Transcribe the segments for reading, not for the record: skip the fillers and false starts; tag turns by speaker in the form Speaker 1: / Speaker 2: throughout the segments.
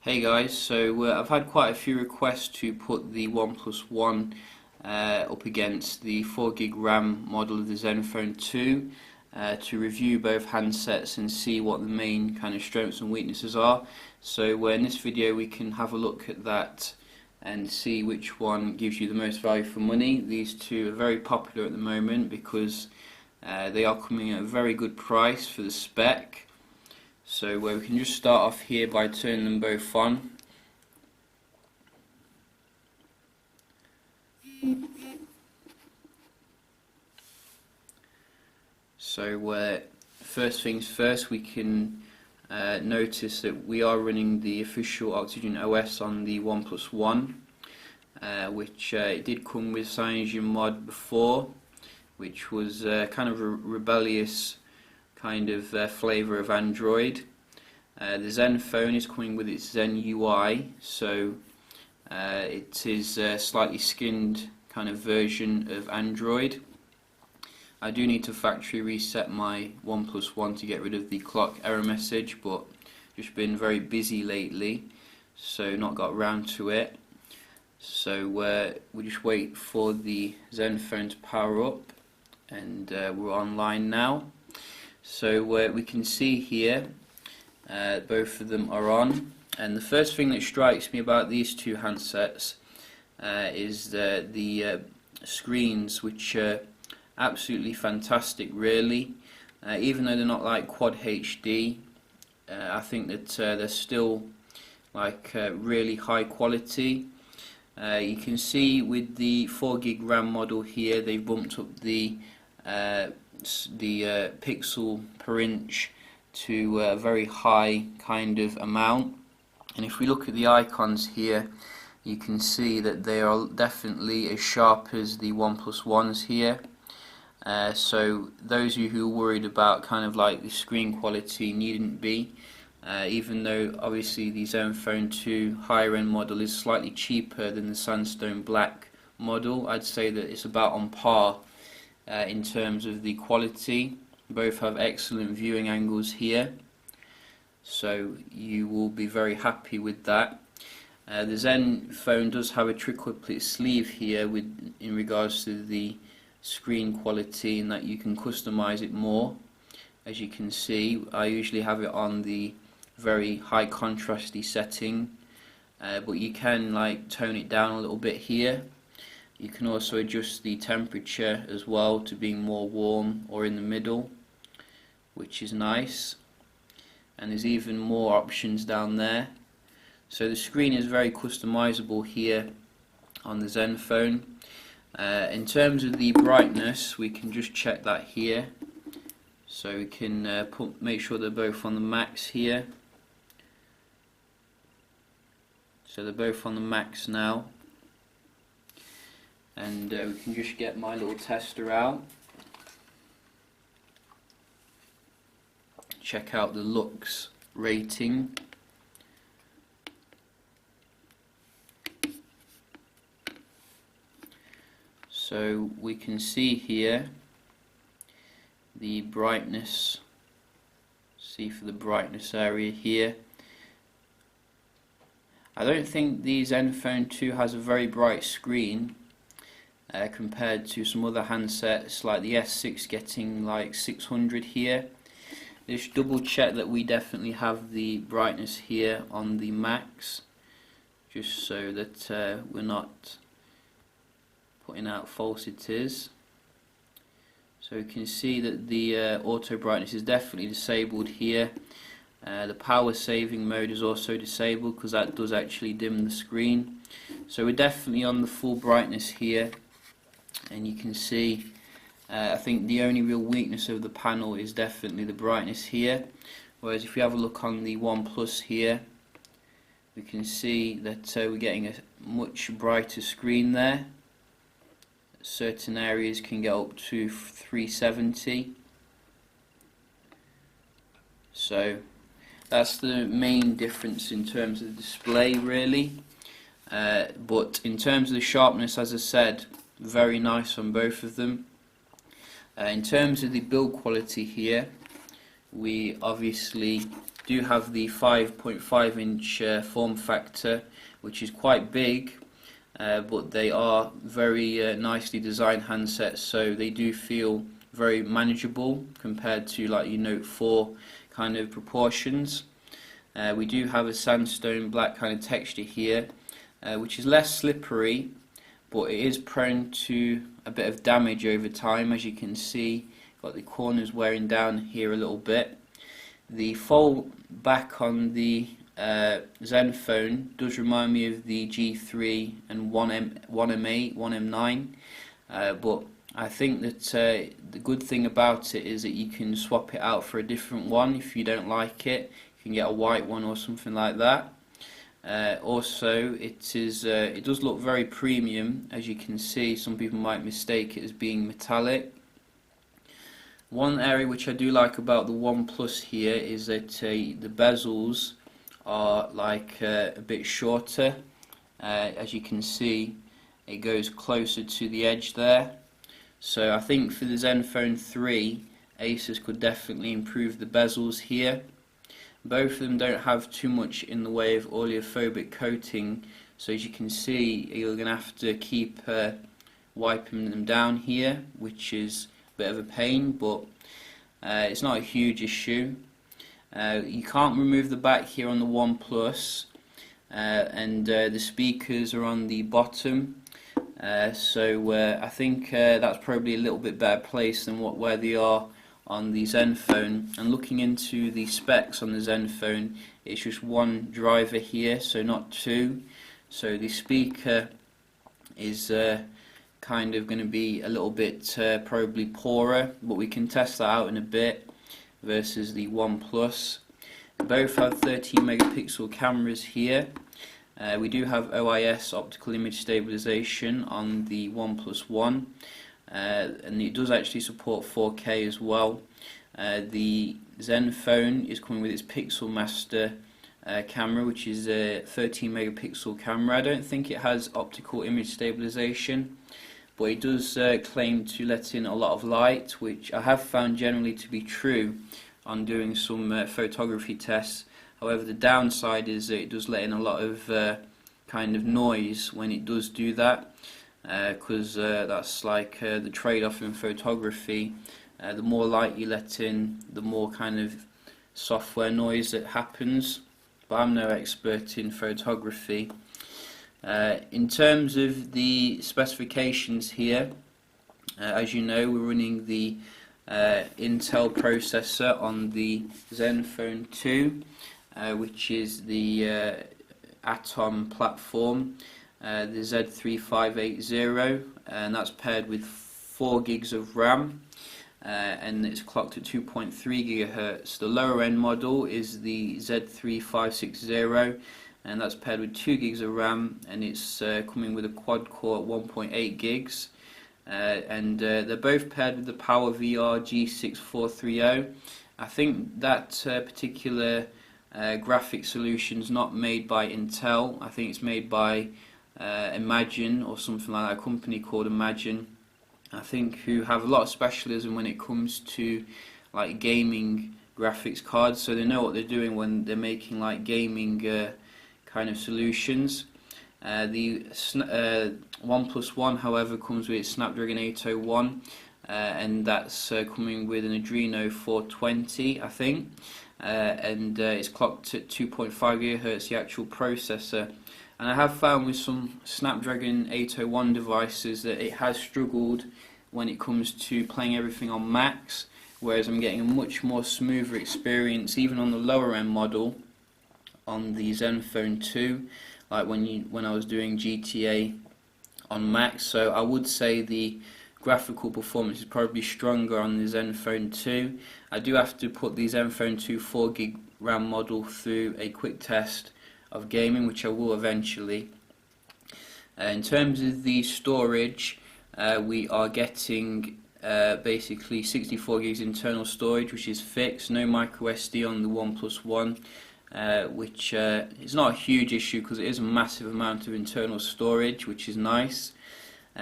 Speaker 1: Hey guys, so I've had quite a few requests to put the OnePlus One up against the 4GB RAM model of the Zenfone 2 to review both handsets and see what the main kind of strengths and weaknesses are. So in this video we can have a look at that and see which one gives you the most value for money. These two are very popular at the moment because they are coming at a very good price for the spec. So we can just start off here by turning them both on. So first things first, we can notice that we are running the official Oxygen OS on the OnePlus One, which it did come with CyanogenMod before, which was kind of a rebellious kind of flavour of Android. The Zenfone is coming with its Zen UI, so it is a slightly skinned kind of version of Android. I do need to factory reset my OnePlus One to get rid of the clock error message, but just been very busy lately, so not got around to it. So we just wait for the Zenfone to power up, and we're online now. So we can see here both of them are on, and the first thing that strikes me about these two handsets is the screens, which are absolutely fantastic really. Even though they're not like Quad HD, I think that they're still like really high quality. You can see with the 4GB RAM model here, they've bumped up the pixel per inch to a very high kind of amount, and if we look at the icons here, you can see that they are definitely as sharp as the OnePlus Ones here. So those of you who are worried about kind of like the screen quality needn't be, even though obviously the Zenfone 2 higher end model is slightly cheaper than the Sandstone Black model. I'd say that it's about on par in terms of the quality. Both have excellent viewing angles here, so you will be very happy with that. The Zenfone does have a triplet sleeve here in regards to the screen quality, and that you can customize it more. As you can see, I usually have it on the very high contrasty setting, but you can like tone it down a little bit here. You can also adjust the temperature as well to being more warm or in the middle, which is nice, and there's even more options down there. So the screen is very customizable here on the Zenfone. In terms of the brightness, we can just check that here. So we can make sure they're both on the max here. So they're both on the max now. And we can just get my little tester out. Check out the lux rating. So we can see here the brightness. See for the brightness area here. I don't think the Zenfone 2 has a very bright screen compared to some other handsets like the S6 getting like 600 here. Just double check that we definitely have the brightness here on the max, just so that we're not putting out falsities. So you can see that the auto brightness is definitely disabled here. The power saving mode is also disabled because that does actually dim the screen. So we're definitely on the full brightness here, and you can see I think the only real weakness of the panel is definitely the brightness here, whereas if you have a look on the OnePlus here, we can see that we're getting a much brighter screen there. Certain areas can get up to 370. So that's the main difference in terms of the display really, but in terms of the sharpness, as I said, very nice on both of them. In terms of the build quality here, we obviously do have the 5.5 inch form factor, which is quite big, but they are very nicely designed handsets, so they do feel very manageable compared to like your Note 4 kind of proportions. We do have a sandstone black kind of texture here, which is less slippery, but it is prone to a bit of damage over time. As you can see, got the corners wearing down here a little bit. The fold back on the Zenfone does remind me of the G3 and 1M8, 1M9, but I think that the good thing about it is that you can swap it out for a different one if you don't like it. You can get a white one or something like that. Also, it does look very premium. As you can see, some people might mistake it as being metallic. One area which I do like about the OnePlus here is that the bezels are like a bit shorter. As you can see, it goes closer to the edge there. So I think for the Zenfone 3, Asus could definitely improve the bezels here. Both of them don't have too much in the way of oleophobic coating, so as you can see, you're going to have to keep wiping them down here, which is a bit of a pain, but it's not a huge issue. You can't remove the back here on the OnePlus, and the speakers are on the bottom, so I think that's probably a little bit better placed than where they are on the Zenfone. And looking into the specs on the Zenfone, it's just one driver here, so not two. So the speaker is kind of going to be a little bit probably poorer, but we can test that out in a bit versus the OnePlus. Both have 13 megapixel cameras here. We do have OIS, optical image stabilization, on the OnePlus One. And it does actually support 4K as well. The Zenfone is coming with its Pixel Master camera, which is a 13 megapixel camera. I don't think it has optical image stabilization, but it does claim to let in a lot of light, which I have found generally to be true on doing some photography tests. However, the downside is that it does let in a lot of kind of noise when it does do that, because that's like the trade-off in photography. The more light you let in, the more kind of software noise that happens, but I'm no expert in photography. In terms of the specifications here, as you know, we're running the Intel processor on the Zenfone 2, which is the Atom platform. The ZE551ML, and that's paired with 4 gigs of RAM, and it's clocked at 2.3 GHz. The lower end model is the ZE560, and that's paired with 2 gigs of RAM, and it's coming with a quad core at 1.8 gigs, and they're both paired with the PowerVR G6430. I think that particular graphic solution is not made by Intel. I think it's made by Imagine or something like that, a company called Imagine, I think, who have a lot of specialism when it comes to like gaming graphics cards, so they know what they're doing when they're making like gaming kind of solutions. The OnePlus One, however, comes with Snapdragon 801, and that's coming with an Adreno 420, I think, and it's clocked at 2.5 GHz, the actual processor. And I have found with some Snapdragon 801 devices that it has struggled when it comes to playing everything on max, whereas I'm getting a much more smoother experience even on the lower end model on the Zenfone 2, like when I was doing GTA on max. So I would say the graphical performance is probably stronger on the Zenfone 2. I do have to put the Zenfone 2 4 gig RAM model through a quick test of gaming, which I will eventually. In terms of the storage, we are getting basically 64 gigs internal storage, which is fixed. No micro SD on the OnePlus One, which is not a huge issue because it is a massive amount of internal storage, which is nice.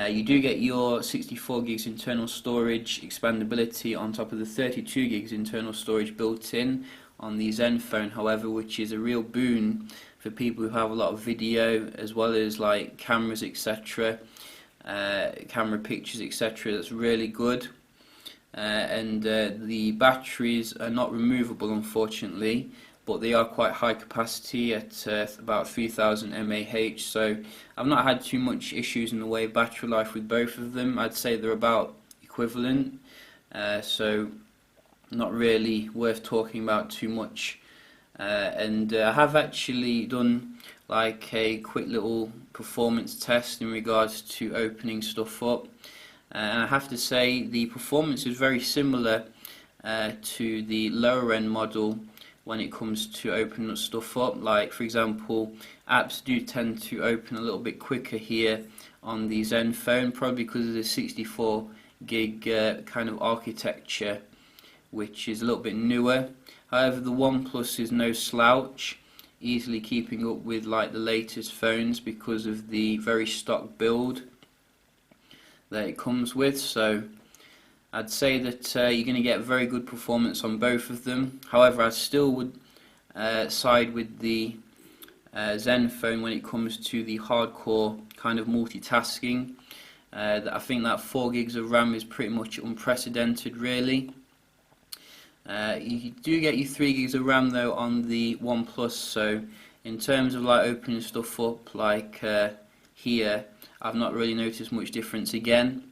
Speaker 1: You do get your 64 gigs internal storage expandability on top of the 32 gigs internal storage built in on the Zenfone, however, which is a real boon for people who have a lot of video as well as like cameras, etc., camera pictures, etc. That's really good. And the batteries are not removable, unfortunately, but they are quite high capacity at about 3000 mAh, so I've not had too much issues in the way of battery life with both of them. I'd say they're about equivalent, so not really worth talking about too much. And I have actually done like a quick little performance test in regards to opening stuff up. And I have to say the performance is very similar to the lower end model when it comes to opening stuff up. Like, for example, apps do tend to open a little bit quicker here on the Zenfone, probably because of the 64 gig kind of architecture, which is a little bit newer. However, the OnePlus is no slouch, easily keeping up with like the latest phones because of the very stock build that it comes with. So I'd say that you're going to get very good performance on both of them. However, I still would side with the Zenfone when it comes to the hardcore kind of multitasking. I think that 4 gigs of RAM is pretty much unprecedented, really. You do get your 3 gigs of RAM though on the OnePlus, so in terms of like opening stuff up like here, I've not really noticed much difference again.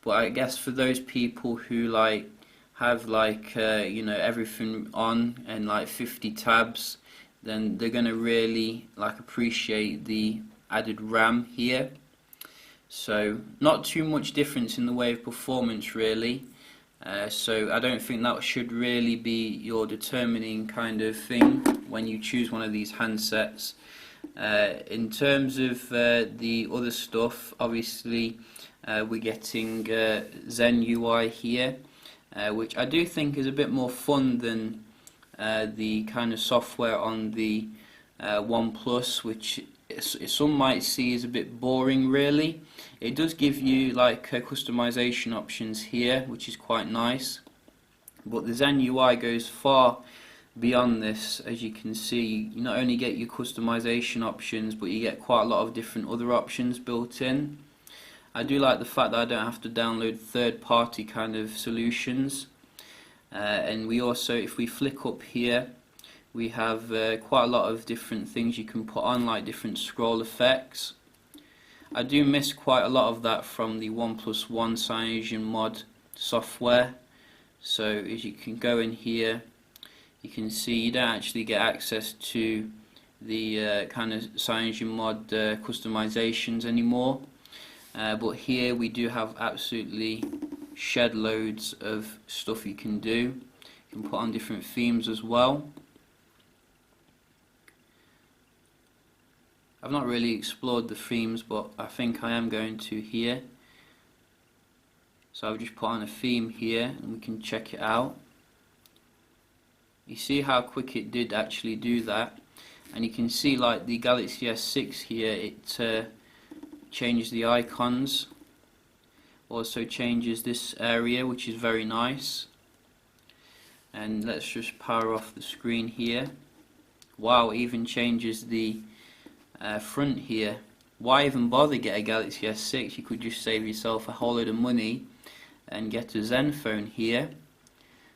Speaker 1: But I guess for those people who like have like you know, everything on and like 50 tabs, then they're gonna really like appreciate the added RAM here. So not too much difference in the way of performance, really. So I don't think that should really be your determining kind of thing when you choose one of these handsets. In terms of the other stuff, obviously we're getting Zen UI here, which I do think is a bit more fun than the kind of software on the OnePlus, which some might see as a bit boring, really. It does give you like customization options here, which is quite nice, but the Zen UI goes far beyond this. As you can see, you not only get your customization options, but you get quite a lot of different other options built in. I do like the fact that I don't have to download third-party kind of solutions, and we also, if we flick up here, we have quite a lot of different things you can put on, like different scroll effects. I do miss quite a lot of that from the OnePlus One CyanogenMod software. So as you can go in here, you can see you don't actually get access to the kind of CyanogenMod customizations anymore. But here we do have absolutely shed loads of stuff you can do. You can put on different themes as well. I've not really explored the themes, but I think I am going to here. So I've just put on a theme here and we can check it out. You see how quick it did actually do that, and you can see like the Galaxy S6 here, it changes the icons, also changes this area, which is very nice. And let's just power off the screen here. Wow, it even changes the front here. Why even bother get a Galaxy S6? You could just save yourself a whole load of money and get a Zenfone here.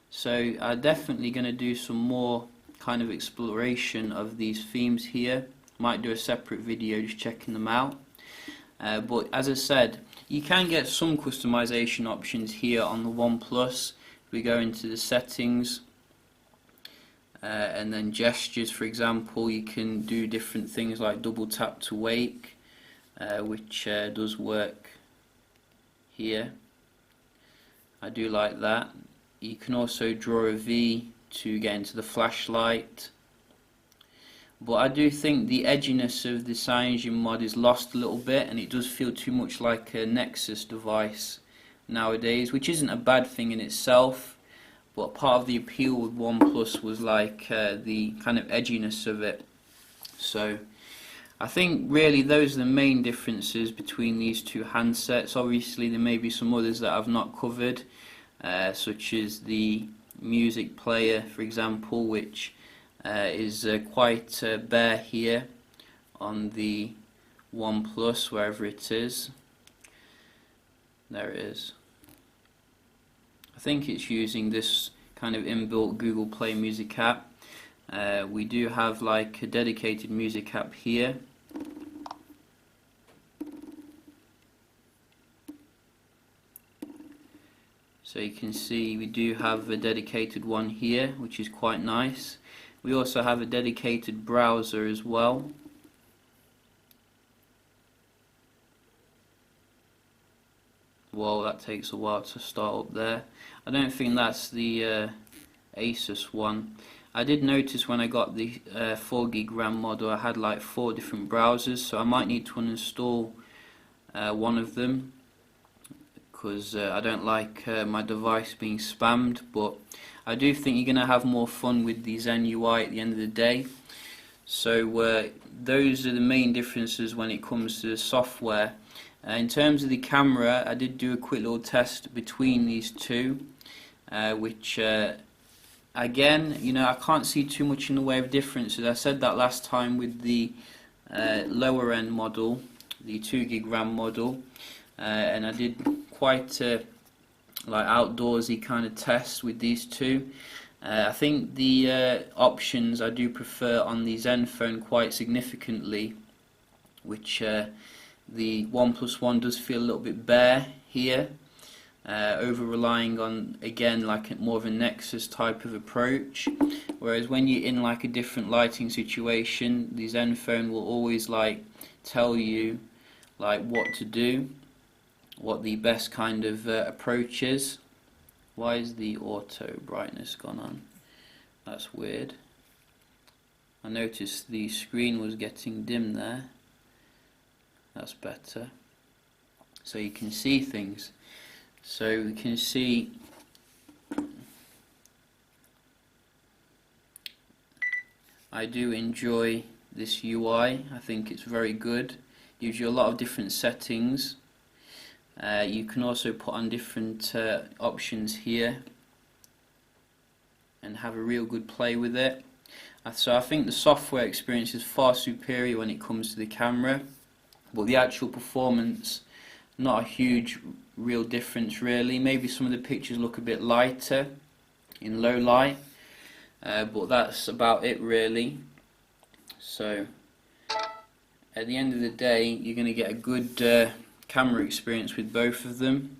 Speaker 1: So I'm definitely going to do some more kind of exploration of these themes here. Might do a separate video just checking them out. But as I said, you can get some customization options here on the OnePlus. We go into the settings, and then gestures, for example, you can do different things like double tap to wake, which does work here. I do like that. You can also draw a V to get into the flashlight. But I do think the edginess of the CyanogenMod is lost a little bit, and it does feel too much like a Nexus device nowadays, which isn't a bad thing in itself. But part of the appeal with OnePlus was like the kind of edginess of it. So I think really those are the main differences between these two handsets. Obviously there may be some others that I've not covered, such as the music player, for example, which is quite bare here on the OnePlus, wherever it is. There it is. I think it's using this kind of inbuilt Google Play Music app. We do have like a dedicated music app here. So you can see we do have a dedicated one here, which is quite nice. We also have a dedicated browser as well. Well, that takes a while to start up there. I don't think that's the Asus one. I did notice when I got the 4GB RAM model, I had like 4 different browsers, so I might need to uninstall one of them, because I don't like my device being spammed. But I do think you're going to have more fun with the Zen UI at the end of the day. So those are the main differences when it comes to the software. In terms of the camera, I did do a quick little test between these two, which again, you know, I can't see too much in the way of differences. I said that last time with the lower end model, the 2GB RAM model, and I did quite like outdoorsy kind of test with these two. I think the options I do prefer on the Zenfone quite significantly, which the OnePlus One does feel a little bit bare here, over relying on, again, like more of a Nexus type of approach, whereas when you're in like a different lighting situation, the Zenfone will always like tell you like what to do, what the best kind of approach is. Why is the auto brightness gone on? That's weird. I noticed the screen was getting dim there. That's better. So you can see things. So we can see I do enjoy this UI. I think it's very good. Gives you a lot of different settings. You can also put on different options here and have a real good play with it. So I think the software experience is far superior when it comes to the camera, but the actual performance, not a huge real difference really. Maybe some of the pictures look a bit lighter in low light, but that's about it really. So at the end of the day, you're going to get a good camera experience with both of them.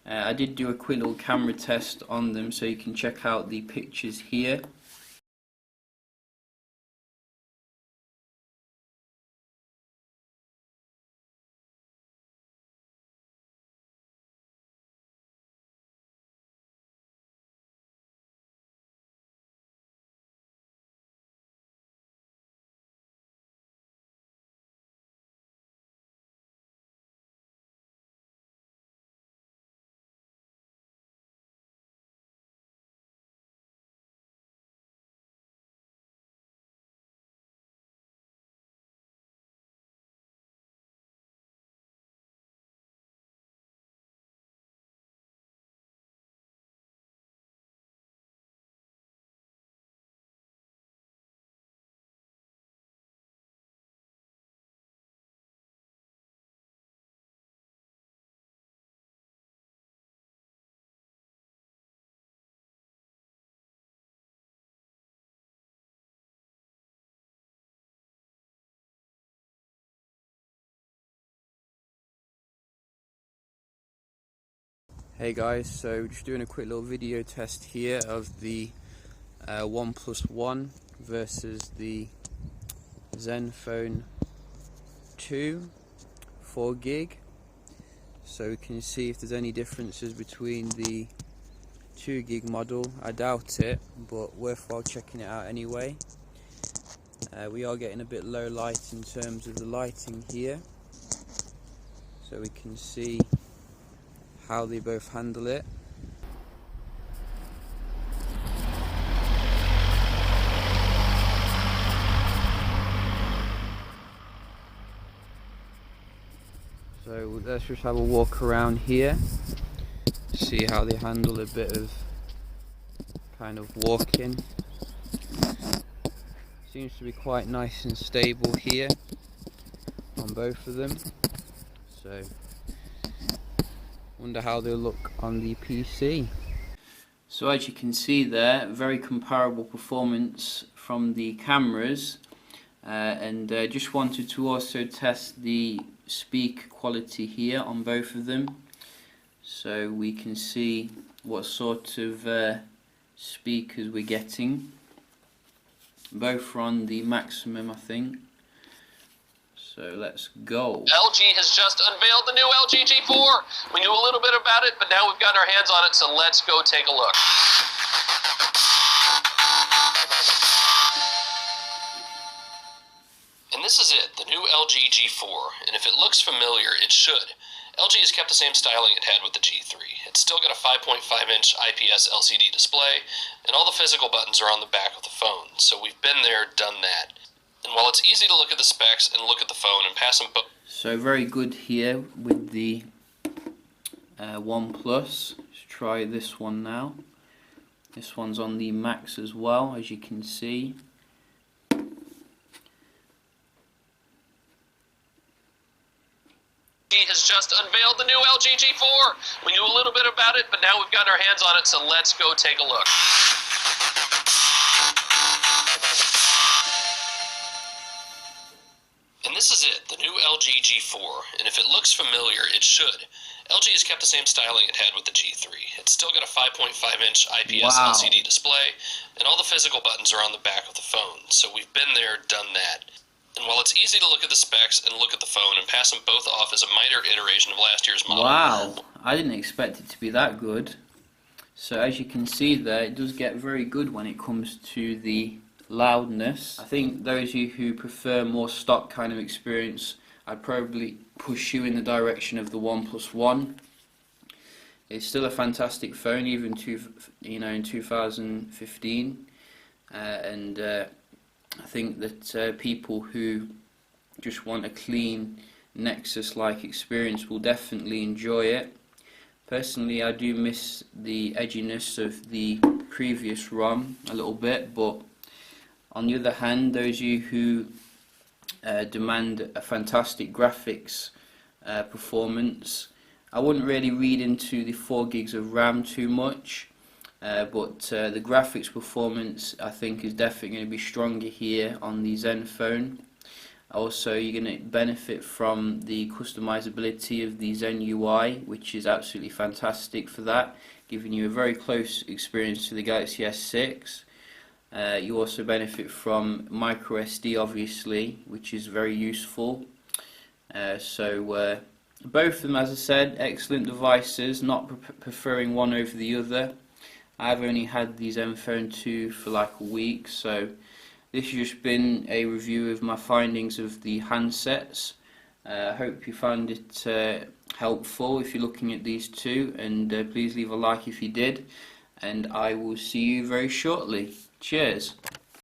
Speaker 1: I did do a quick little camera test on them, so you can check out the pictures here. Hey guys, so just doing a quick little video test here of the OnePlus One versus the Zenfone 2 4GB. So we can see if there's any differences between the 2GB model. I doubt it, but worthwhile checking it out anyway. We are getting a bit low light in terms of the lighting here, so we can see how they both handle it. So let's just have a walk around here, see how they handle a bit of kind of walking. seems to be quite nice and stable here on both of them. So, wonder how they'll look on the PC. So as you can see there, very comparable performance from the cameras, and just wanted to also test the speaker quality here on both of them, so we can see what sort of speakers we're getting. Both are on the maximum, I think. So let's go.
Speaker 2: LG has just unveiled the new LG G4. We knew a little bit about it, but now we've got our hands on it, so let's go take a look. And this is it, the new LG G4. And if it looks familiar, it should. LG has kept the same styling it had with the G3. It's still got a 5.5-inch IPS LCD display, and all the physical buttons are on the back of the phone. So we've been there, done that. And while it's easy to look at the specs and look at the phone and pass them both.
Speaker 1: So very good here with the OnePlus. Let's try this one now. This one's on the max as well, as you can see.
Speaker 2: Has just unveiled the new LG G4. We knew a little bit about it, but now we've got our hands on it, so let's go take a look. And this is it, the new LG G4. And if it looks familiar, it should. LG has kept the same styling it had with the G3. It's still got a 5.5-inch IPS LCD display, and all the physical buttons are on the back of the phone. So we've been there, done that. And while it's easy to look at the specs and look at the phone and pass them both off as a minor iteration of last year's model.
Speaker 1: Wow, I didn't expect it to be that good. So as you can see there, it does get very good when it comes to the loudness. I think those of you who prefer more stock kind of experience, I'd probably push you in the direction of the OnePlus One. It's still a fantastic phone, even in 2015, and I think that people who just want a clean Nexus-like experience will definitely enjoy it. Personally, I do miss the edginess of the previous ROM a little bit, but on the other hand, those of you who demand a fantastic graphics performance, I wouldn't really read into the 4 gigs of RAM too much. But the graphics performance, I think, is definitely going to be stronger here on the Zenfone. Also, you're going to benefit from the customizability of the Zen UI, which is absolutely fantastic for that, giving you a very close experience to the Galaxy S6. You also benefit from micro SD, obviously, which is very useful. So both of them, as I said, excellent devices, not preferring one over the other. I've only had the Zenfone 2 for like a week, so this has just been a review of my findings of the handsets. I hope you found it helpful if you're looking at these two, and please leave a like if you did, and I will see you very shortly. Cheers.